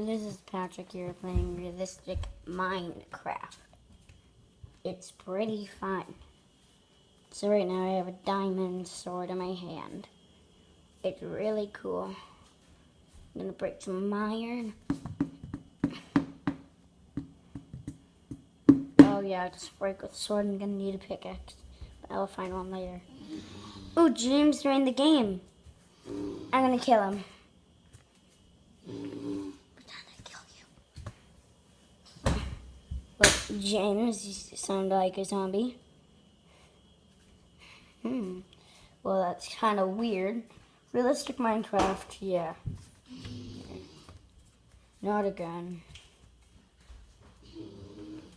this is Patrick here playing Realistic Minecraft. It's pretty fun. So right now I have a diamond sword in my hand. It's really cool. I'm gonna break some iron. Oh yeah, I just break with the sword. I'm gonna need a pickaxe, but I'll find one later. Oh, James joined the game. I'm gonna kill him. But James, you sound like a zombie. Well, that's kind of weird. Realistic Minecraft, yeah. Not again.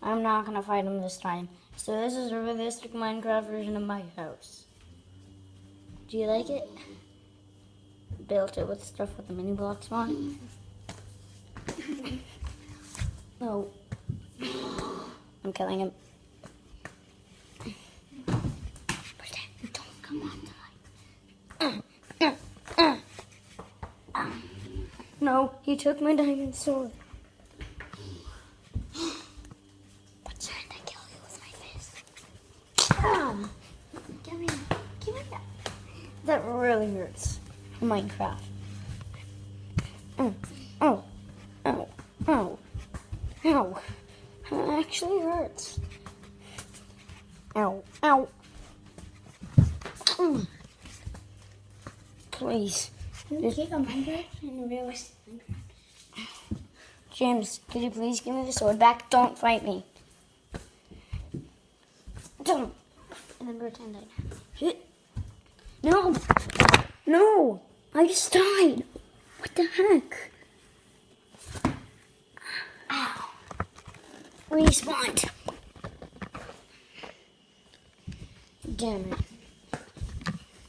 I'm not gonna fight him this time. So this is a realistic Minecraft version of my house. Do you like it? Built it with stuff with the mini blocks on. No. I'm killing him. Pretend, don't come on tonight. No, he took my diamond sword. Pretend I kill you with my fist. Give me that. That really hurts. Minecraft. Oh. It actually hurts. Ow. Please. Can you take a Minecraft and a realistic Minecraft? James, could you please give me the sword back? Don't fight me. Don't. And then pretend I No! I just died. What the heck? Ow. Respawned. Damn it.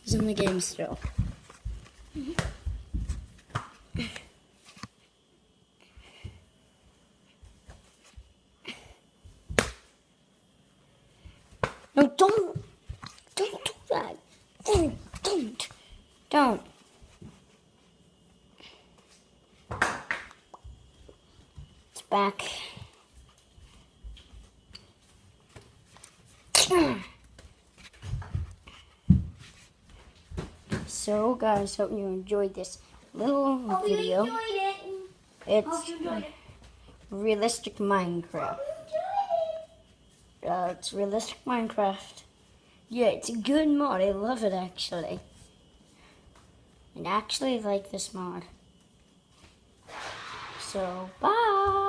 He's in the game still. No, don't do that. Don't. It's back. So, guys, hope you enjoyed this little video. You enjoyed it. It's You enjoyed it. Realistic Minecraft. It's Realistic Minecraft. Yeah, it's a good mod. I love it, actually. I actually like this mod. So, bye!